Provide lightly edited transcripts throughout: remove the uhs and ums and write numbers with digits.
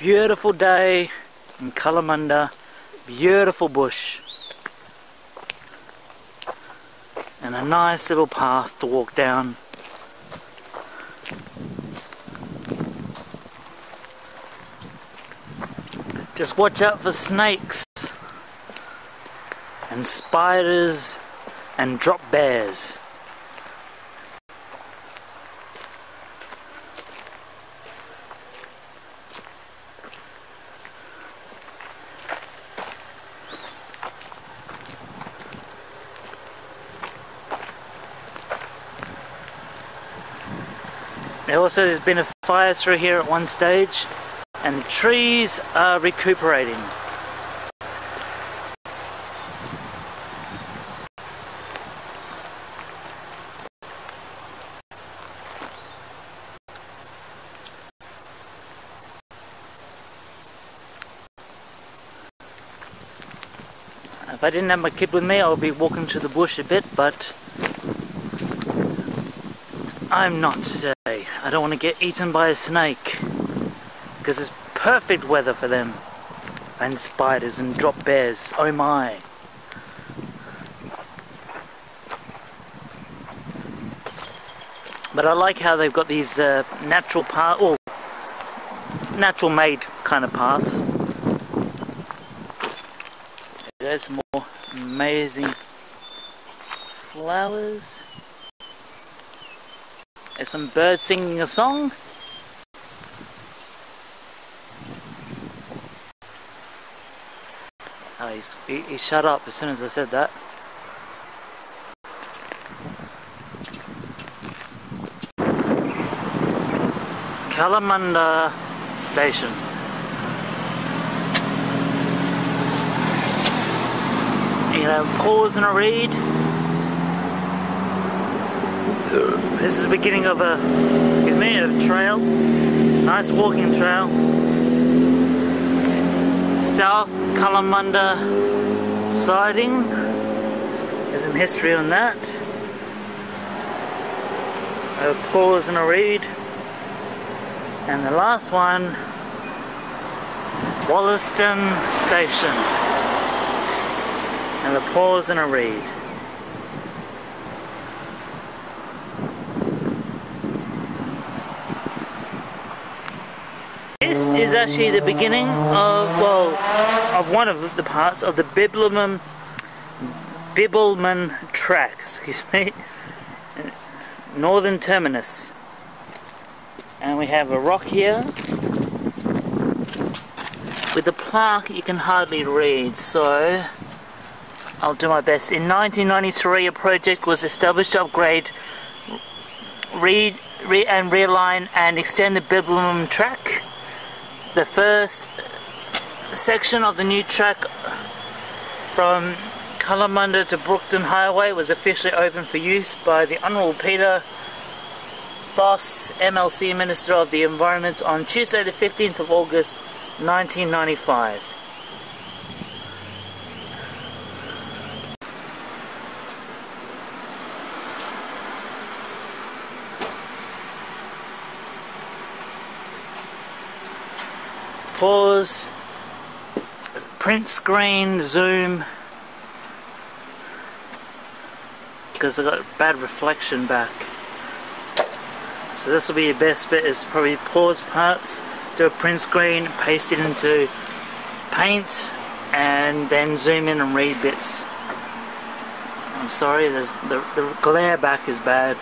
Beautiful day in Kalamunda, beautiful bush, and a nice little path to walk down. Just watch out for snakes and spiders and drop bears. Also, there's been a fire through here at one stage, and the trees are recuperating. If I didn't have my kid with me, I would be walking through the bush a bit, but I'm not today. I don't want to get eaten by a snake, because it's perfect weather for them. And spiders and drop bears, oh my. But I like how they've got these natural paths, or natural made kind of paths. There's some more amazing flowers. There's some birds singing a song. Oh, he shut up as soon as I said that. Kalamunda Station. You know, pause and a read. This is the beginning of a trail. Nice walking trail. South Kalamunda siding. There's some history on that. A pause and a read. And the last one, Wollaston Station. And a pause and a read. This is actually the beginning of, well, of one of the parts of the Bibbulmun track, excuse me, northern terminus. And we have a rock here with the plaque you can hardly read, so I'll do my best. In 1993, a project was established to upgrade, realign and extend the Bibbulmun track. The first section of the new track from Kalamunda to Brookton Highway was officially opened for use by the Honourable Peter Foss, MLC Minister of the Environment, on Tuesday the 15th of August 1995. Pause, print screen, zoom, because I got bad reflection back. So this will be your best bet, is probably pause parts, do a print screen, paste it into Paint, and then zoom in and read bits. I'm sorry, the glare back is bad.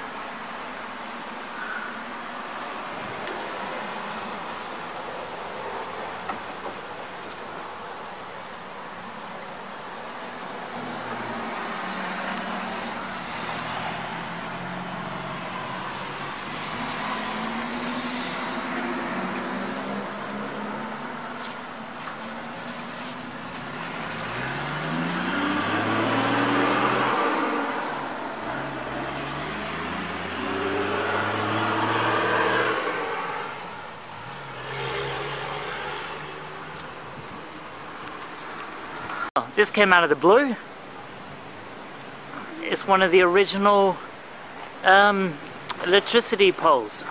This came out of the blue. It's one of the original electricity poles.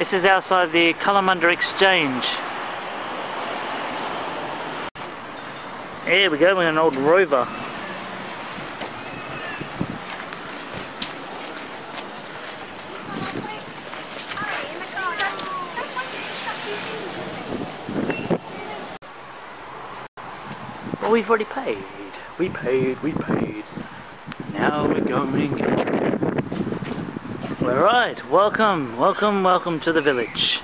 This is outside the Kalamunda Exchange. Here we go, we're an old rover. Well, we've already paid. We paid. Now we're going. Alright, welcome to the village.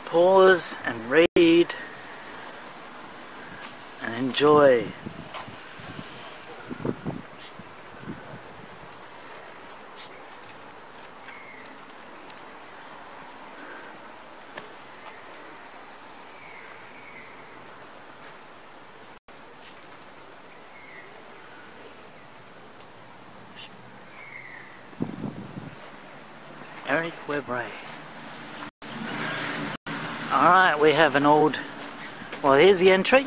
Pause and read and enjoy. Eric Webray. Alright, we have an old, well, here's the entry.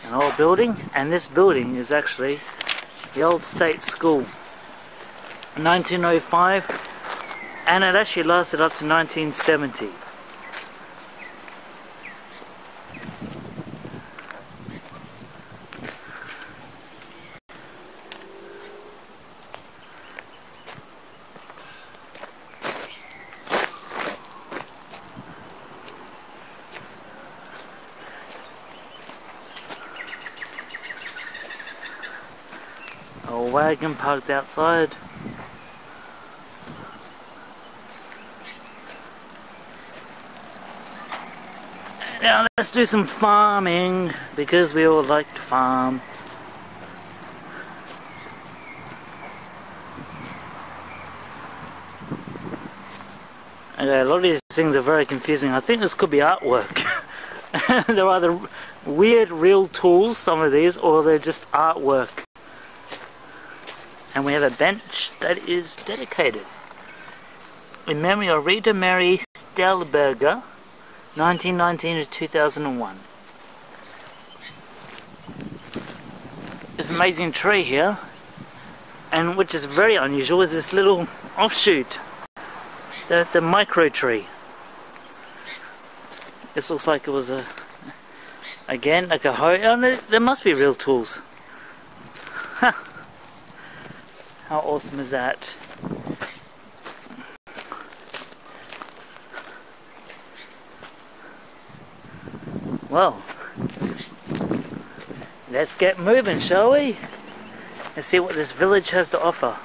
An old building, and this building is actually the old state school. 1905, and it actually lasted up to 1970. A wagon parked outside. Now let's do some farming, because we all like to farm. Okay, a lot of these things are very confusing. I think this could be artwork. They're either weird real tools, some of these, or they're just artwork. And we have a bench that is dedicated in memory of Rita Mary Stellberger, 1919 to 2001. This amazing tree here, and which is very unusual, is this little offshoot, the micro tree. This looks like it was again like a hoe. Oh, there must be real tools. How awesome is that? Well, let's get moving, shall we? Let's see what this village has to offer.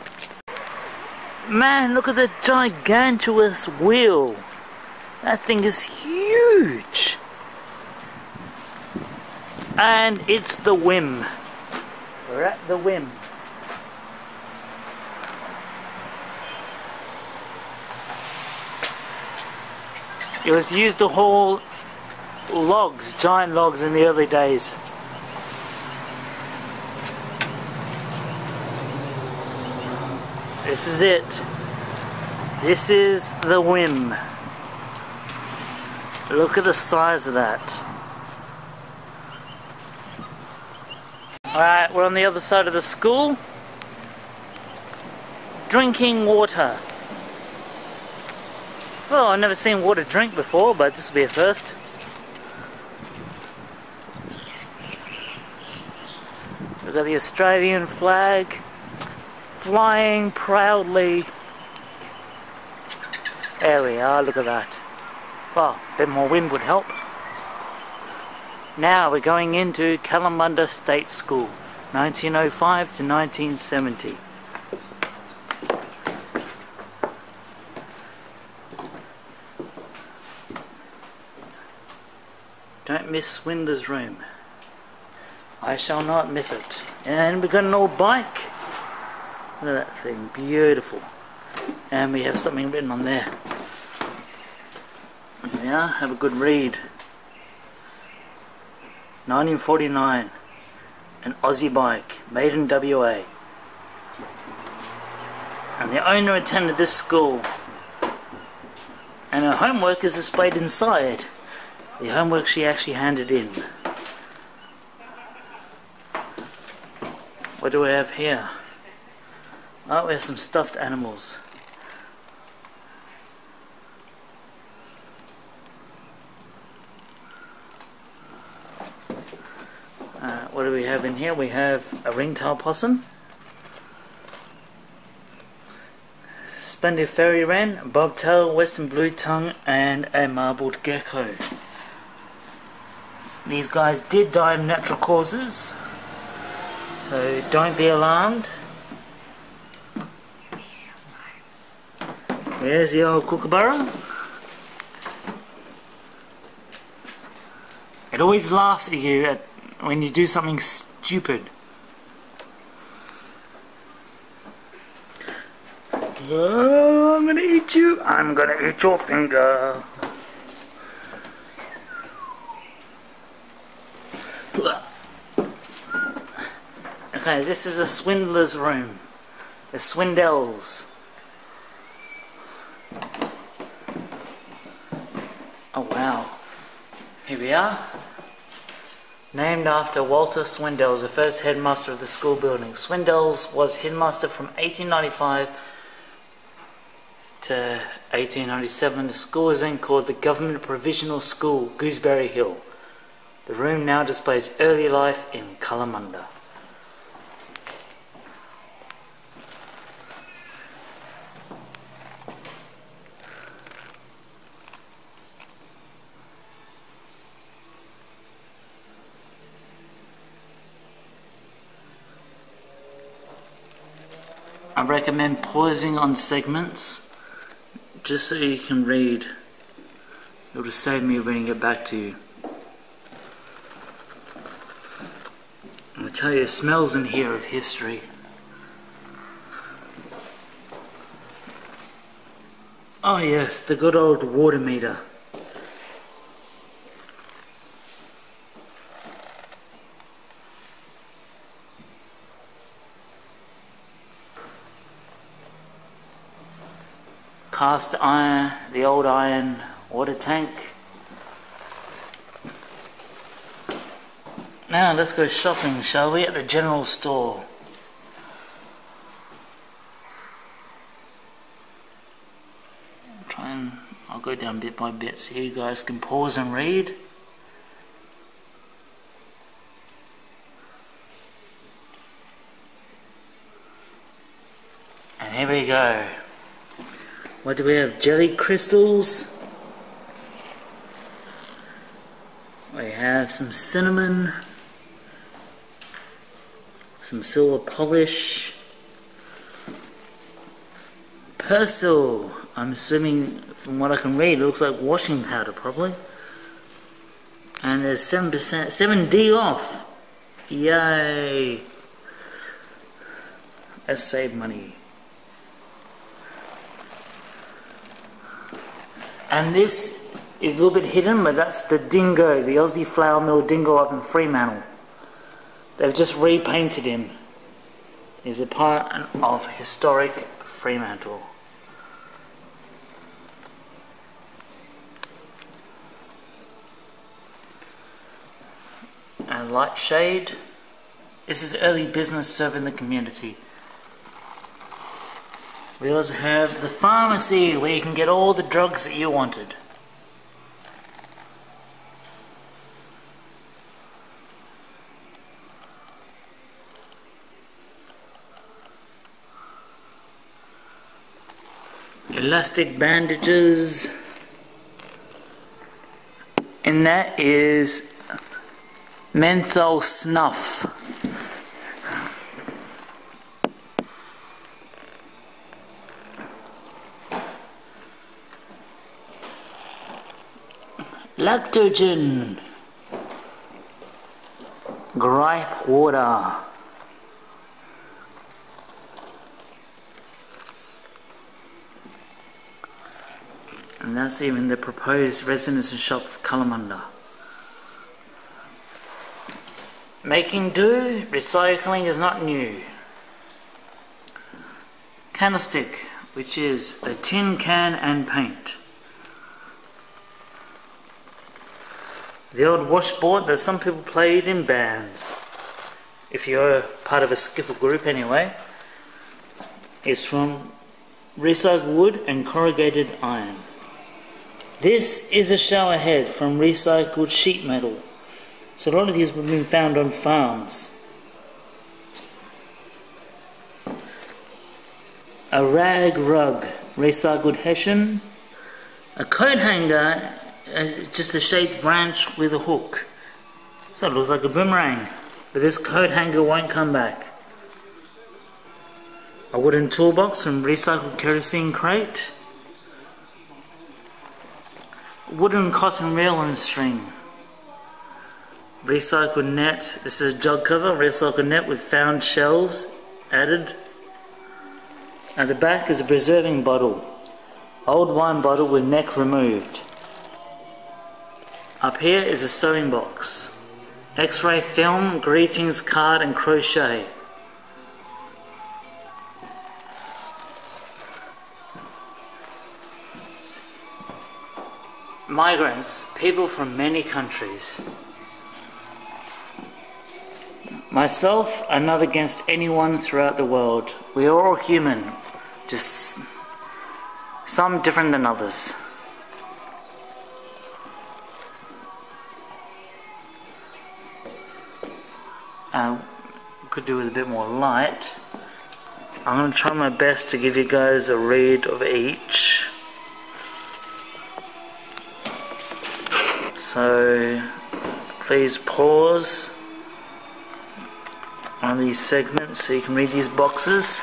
Man, look at the gigantuous wheel. That thing is huge. And it's the Whim. We're at the Whim. It was used to haul logs, giant logs in the early days. This is it. This is the Whim. Look at the size of that. Alright, we're on the other side of the school. Drinking water. Well, I've never seen water drink before, but this will be a first. We've got the Australian flag flying proudly. There we are, look at that. Well, a bit more wind would help. Now we're going into Kalamunda State School, 1905 to 1970. Don't miss Swindler's room. I shall not miss it. And we've got an old bike. Look at that thing, beautiful. And we have something written on there. Yeah, have a good read. 1949. An Aussie bike, made in WA. And the owner attended this school. And her homework is displayed inside. The homework she actually handed in. What do we have here? Oh, we have some stuffed animals. What do we have in here? We have a ringtail possum, splendid fairy wren, bobtail, western blue tongue, and a marbled gecko. These guys did die of natural causes, so don't be alarmed. There's the old kookaburra. It always laughs at you when you do something stupid. Oh, I'm gonna eat you. I'm gonna eat your finger. Okay, this is a swindler's room. The Swindells. Oh wow. Here we are. Named after Walter Swindells, the first headmaster of the school building. Swindells was headmaster from 1895 to 1897. The school was then called the Government Provisional School, Gooseberry Hill. The room now displays early life in Kalamunda. I recommend pausing on segments just so you can read. It would save me reading it back to you. I'll tell you, it smells in here of history. Oh yes, the good old water meter. Cast iron, the old iron water tank. Now let's go shopping, shall we, at the general store. I'll go down bit by bit so you guys can pause and read. And here we go. What do we have? Jelly crystals. We have some cinnamon. Some silver polish. Persil. I'm assuming from what I can read it looks like washing powder probably. And there's 7%, 7D off. Yay. Let's save money. And this is a little bit hidden, but that's the dingo, the Aussie Flour Mill dingo up in Fremantle. They've just repainted him. He's a part of historic Fremantle. And light shade. This is early business serving the community. We also have the pharmacy where you can get all the drugs that you wanted. Elastic bandages. And that is menthol snuff. Lactogen. Gripe water. And that's even the proposed residence shop of Kalamunda. Making do, recycling is not new. candlestick, which is a tin can and paint. The old washboard that some people played in bands, if you're part of a skiffle group anyway, is from recycled wood and corrugated iron. This is a shower head from recycled sheet metal. So a lot of these have been found on farms. A rag rug, recycled hessian. A coat hanger is just a shaped branch with a hook. So it looks like a boomerang. But this coat hanger won't come back. A wooden toolbox from recycled kerosene crate. Wooden cotton reel and string. Recycled net. This is a jug cover, recycled net with found shells added. At the back is a preserving bottle. Old wine bottle with neck removed. Up here is a sewing box. X-ray film, greetings card and crochet. Migrants, people from many countries. Myself, I'm not against anyone throughout the world. We are all human, just some different than others. Could do with a bit more light. I'm going to try my best to give you guys a read of each. So please pause on these segments so you can read these boxes.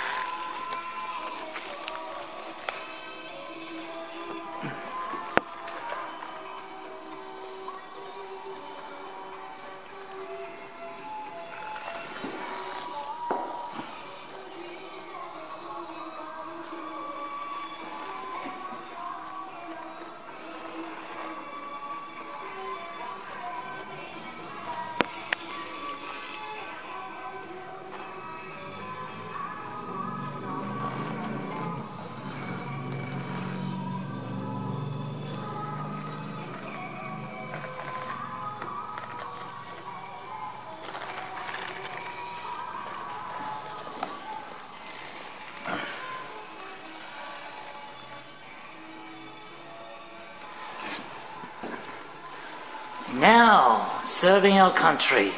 Now, serving our country.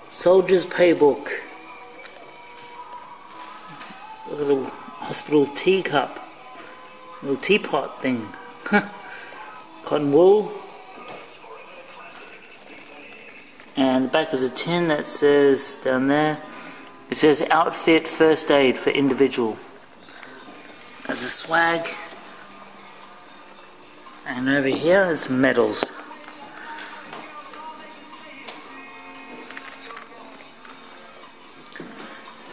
Soldier's Paybook. A little hospital teacup. Little teapot thing. Cotton wool. And the back is a tin that says down there, it says outfit first aid for individual. There's a swag. And over here is some medals.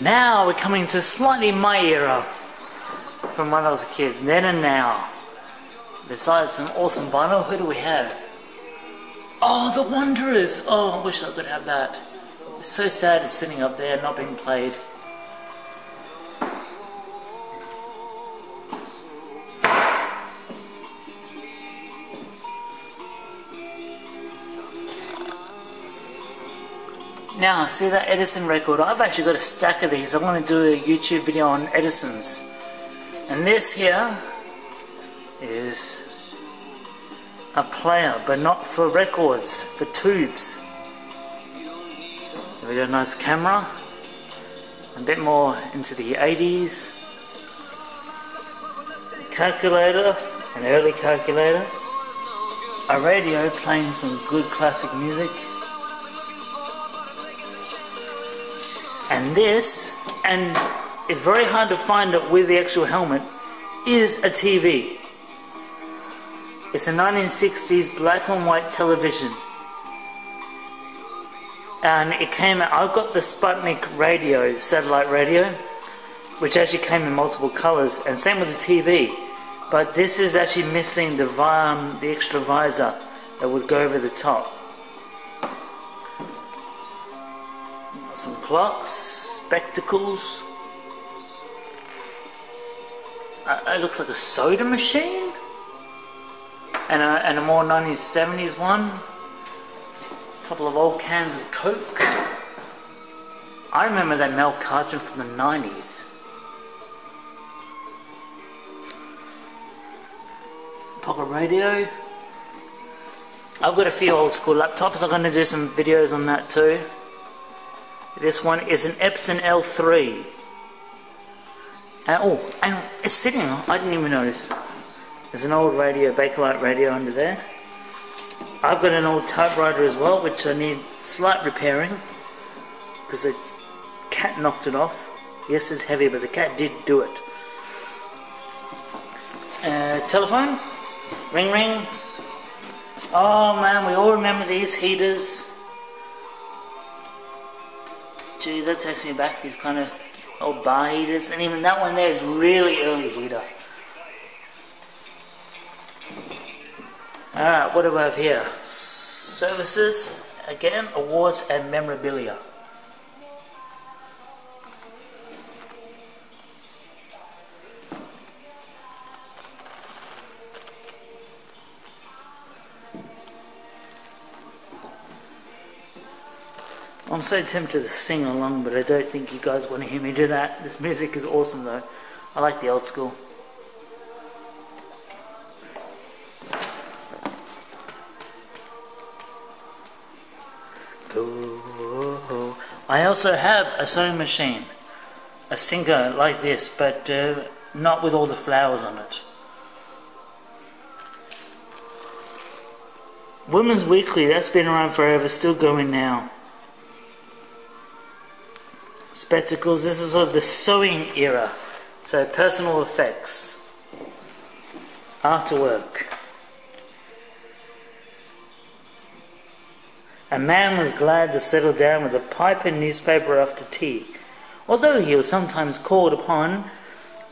Now we're coming to slightly my era. From when I was a kid, then and now. Besides some awesome vinyl, who do we have? Oh, The Wanderers! Oh, I wish I could have that. It's so sad it's sitting up there, not being played. Now, see that Edison record? I've actually got a stack of these. I want to do a YouTube video on Edison's. And this here is a player, but not for records, for tubes. There we go, nice camera. A bit more into the 80s. Calculator, an early calculator. A radio playing some good classic music. And this, and it's very hard to find it with the actual helmet, is a TV. It's a 1960s black and white television. And it came out, I've got the Sputnik radio, satellite radio, which actually came in multiple colours, and same with the TV. But this is actually missing the extra visor that would go over the top. Some clocks, spectacles. It looks like a soda machine, and a more 1970s one. A couple of old cans of Coke. I remember that milk carton from the 90s. Pocket radio. I've got a few old school laptops. I'm going to do some videos on that too. This one is an Epson L3. And it's sitting on, I didn't even notice. There's an old radio, Bakelite radio under there. I've got an old typewriter as well, which I need slight repairing, because the cat knocked it off. Yes, it's heavy, but the cat did do it. Telephone. Ring ring. Oh man, we all remember these heaters. Gee, that takes me back, these kind of old bar heaters. And even that one there is really early heater. Alright, what do I have here? Services, again, awards and memorabilia. I'm so tempted to sing along, but I don't think you guys want to hear me do that. This music is awesome though. I like the old school. I also have a sewing machine, a Singer like this, but not with all the flowers on it. Women's Weekly, that's been around forever, still going now. Spectacles, this is sort of the sewing era, so personal effects. After work. A man was glad to settle down with a pipe and newspaper after tea, although he was sometimes called upon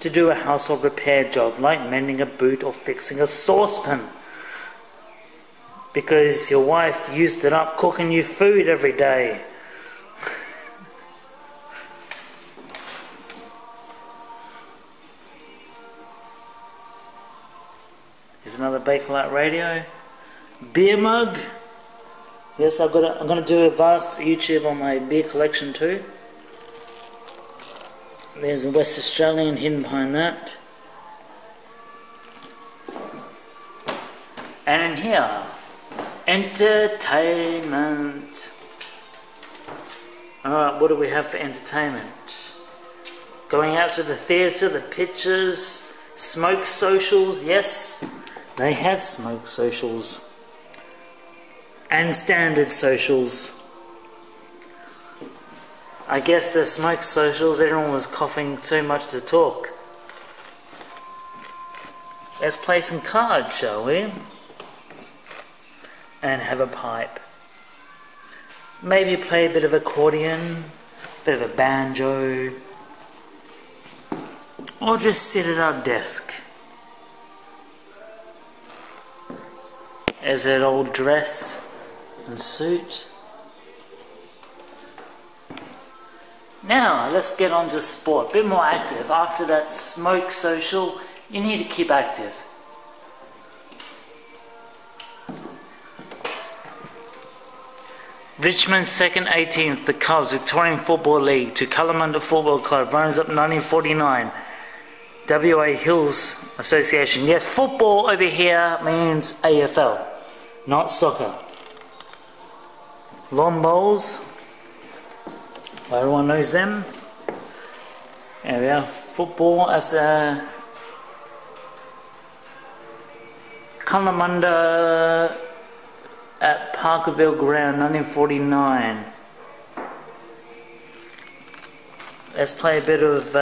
to do a household repair job like mending a boot or fixing a saucepan, because your wife used it up cooking you food every day. Here's another Bakelite radio. Beer mug. Yes, I'm going to do a vast YouTube on my beer collection too. There's a West Australian hidden behind that. And in here, entertainment. Alright, what do we have for entertainment? Going out to the theatre, the pictures, smoke socials, yes. They had smoke socials and standard socials. I guess the smoke socials, everyone was coughing too much to talk. Let's play some cards, shall we? And have a pipe. Maybe play a bit of accordion, a bit of a banjo, or just sit at our desk. There's that old dress and suit. Now, let's get on to sport. A bit more active. After that smoke social, you need to keep active. Richmond 2nd 18th, the Cubs, Victorian Football League to Kalamunda Football Club, runs up 1949. WA Hills Association. Yeah, football over here means AFL, not soccer. Lawn bowls, everyone knows them. There we are, football as a Kalamunda at Parkerville Ground, 1949. Let's play a bit of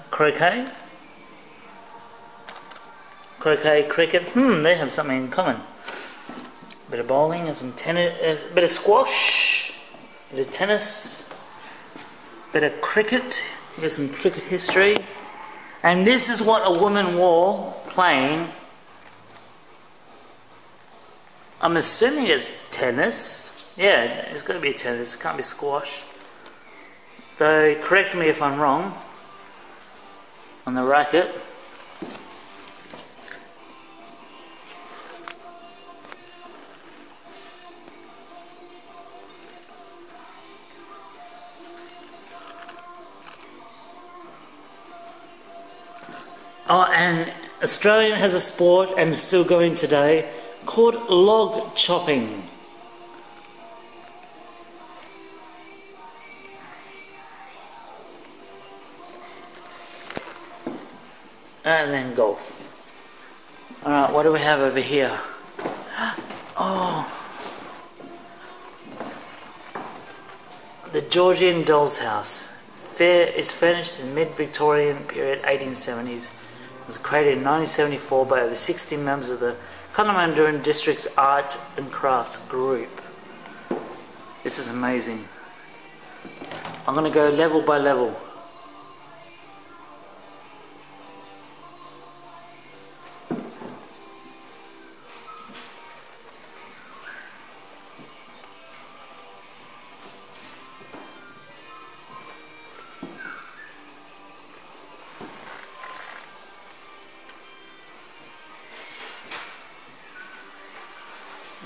croquet. Croquet, cricket, they have something in common. A bit of bowling and some tennis, a bit of squash. bit of tennis, bit of cricket. Here's some cricket history. And this is what a woman wore playing. I'm assuming it's tennis. Yeah, it's got to be tennis. It can't be squash. Though, correct me if I'm wrong on the racket. Oh, and Australia has a sport, and it's still going today, called log chopping. And then golf. Alright, what do we have over here? Oh, the Georgian doll's house. Is finished in mid-Victorian period, 1870s. It was created in 1974 by over 60 members of the Kalamunda District's Art and Crafts Group. This is amazing. I'm going to go level by level.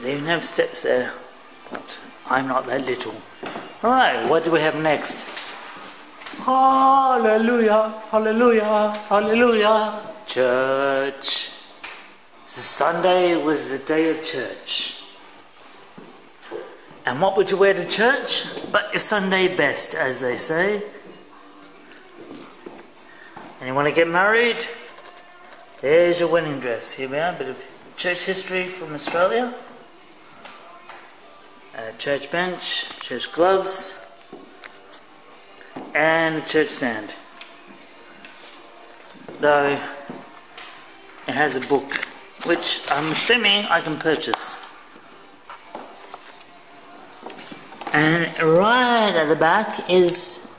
They even have steps there, but I'm not that little. Alright, what do we have next? Hallelujah, hallelujah, hallelujah. Church. So Sunday was the day of church. And what would you wear to church? But your Sunday best, as they say. And you want to get married? There's your wedding dress. Here we are, a bit of church history from Australia. Church bench, church gloves, and a church stand. Though it has a book, which I'm assuming I can purchase. And right at the back is...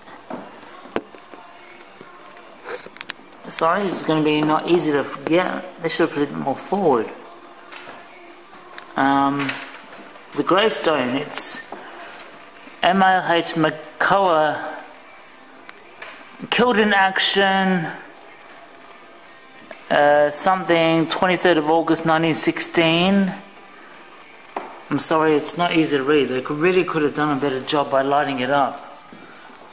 Sorry, this is going to be not easy to forget. They should have put it more forward. The gravestone, it's M.L.H. McCullough, killed in action, something, 23rd of August 1916. I'm sorry, it's not easy to read. They really could have done a better job by lighting it up.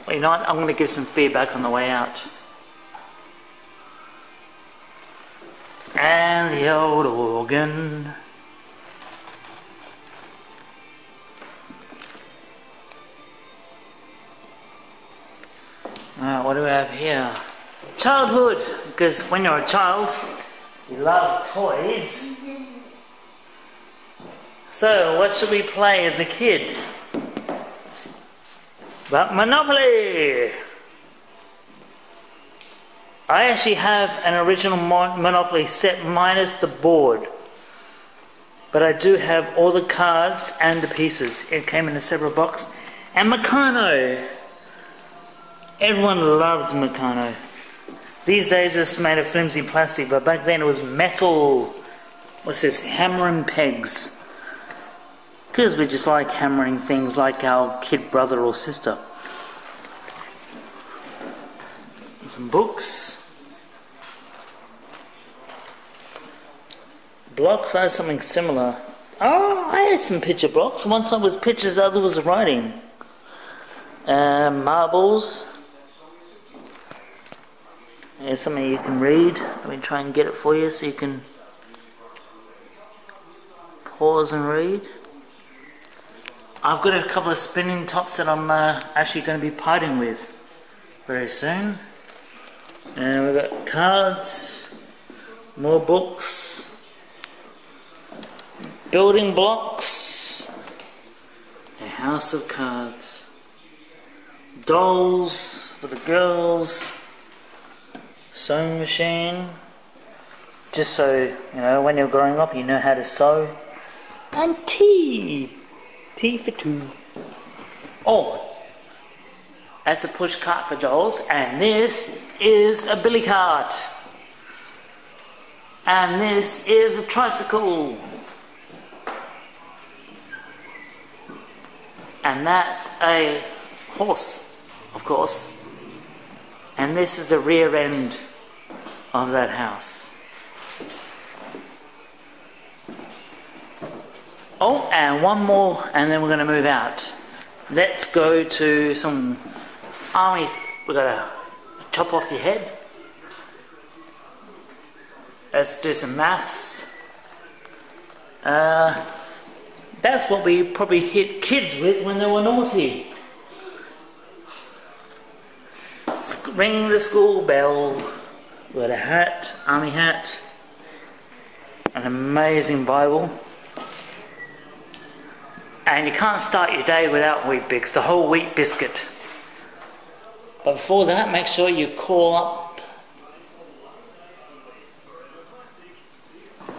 Well, you know what, I'm going to give some feedback on the way out. And the old organ. What do we have here? Childhood, because when you're a child, you love toys. So, what should we play as a kid? But Monopoly! I actually have an original Monopoly set minus the board. But I do have all the cards and the pieces. It came in a separate box. And Meccano! Everyone loved Meccano. These days it's made of flimsy plastic, but back then it was metal. What's this? Hammer and pegs. Because we just like hammering things like our kid brother or sister. And some books. Blocks, I had something similar. Oh, I had some picture blocks. One side was pictures, the other was writing. Marbles. Here's something you can read. Let me try and get it for you so you can pause and read. I've got a couple of spinning tops that I'm actually going to be parting with very soon. And we've got cards, more books, building blocks, a house of cards, dolls for the girls, sewing machine, just so you know when you're growing up you know how to sew, and tea for two. Oh, that's a push cart for Joel's, and this is a billy cart. And this is a tricycle. And that's a horse, of course. And this is the rear end of that house. Oh, and one more, and then we're going to move out. Let's go to some army. We've got to chop off your head. Let's do some maths. That's what we probably hit kids with when they were naughty. Ring the school bell. We've got a hat, army hat, an amazing Bible. And you can't start your day without Wheat Bix, the whole wheat biscuit. But before that, make sure you call up.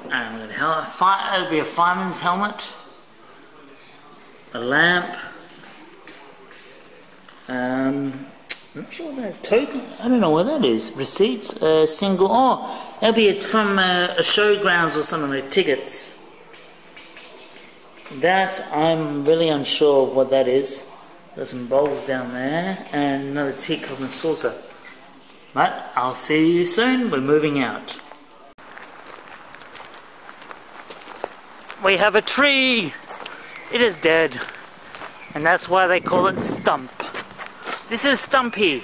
And it'll be a fireman's helmet, a lamp. I'm not sure what that token. I don't know what that is. Receipts, single. Oh, that'll be from a showgrounds or something like tickets. That I'm really unsure of what that is. There's some bowls down there and another teacup and saucer. But I'll see you soon. We're moving out. We have a tree. It is dead, and that's why they call it Stump. This is Stumpy.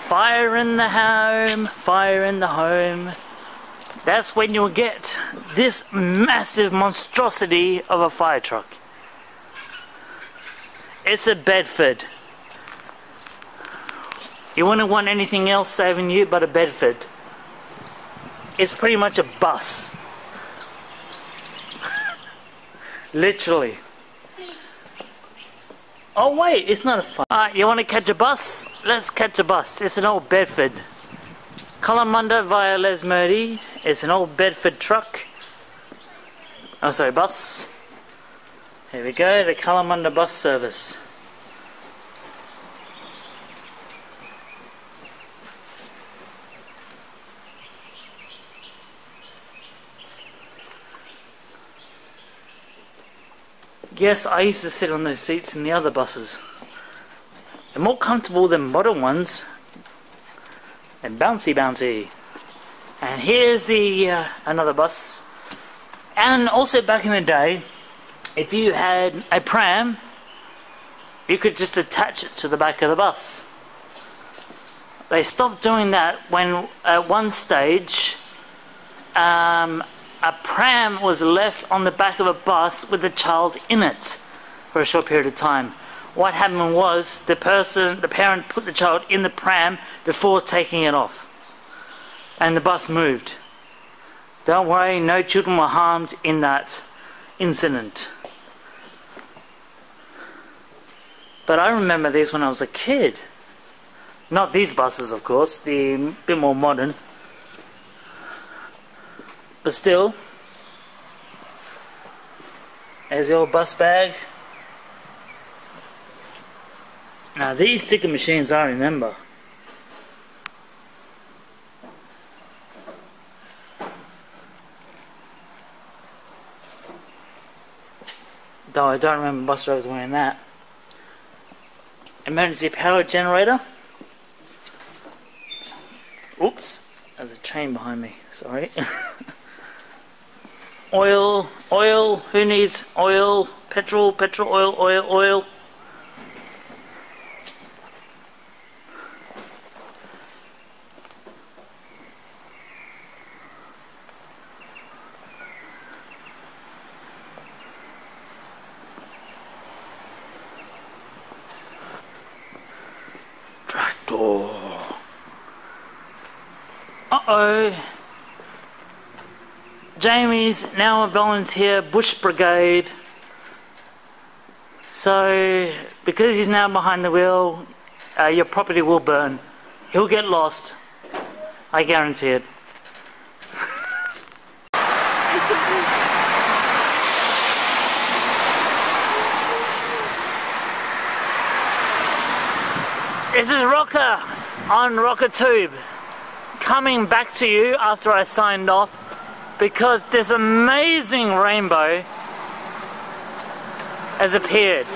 Fire in the home, fire in the home. That's when you'll get this massive monstrosity of a fire truck. It's a Bedford. You wouldn't want anything else saving you but a Bedford. It's pretty much a bus. Literally. Oh wait, it's not a fire. Alright, you want to catch a bus? Let's catch a bus. It's an old Bedford. Kalamunda via Lesmurdy. It's an old Bedford truck. Oh sorry, bus. Here we go, the Kalamunda bus service. Yes, I used to sit on those seats in the other buses. They're more comfortable than modern ones. And bouncy bouncy. And here's the another bus. And also back in the day, if you had a pram, you could just attach it to the back of the bus. They stopped doing that when at one stage a pram was left on the back of a bus with a child in it for a short period of time. What happened was the parent put the child in the pram before taking it off. And the bus moved. Don't worry, no children were harmed in that incident. But I remember these when I was a kid. Not these buses, of course, the bit more modern. But still, there's the old bus bag. Now these ticket machines I remember. Though I don't remember bus drivers wearing that. Emergency power generator. Oops, there's a train behind me, sorry. Oil, who needs oil? Petrol, oil. Tractor. Uh-oh. Jamie's now a volunteer bush brigade. So, because he's now behind the wheel, your property will burn. He'll get lost. I guarantee it. This is Rocker on Rocker Tube, coming back to you after I signed off because this amazing rainbow has appeared.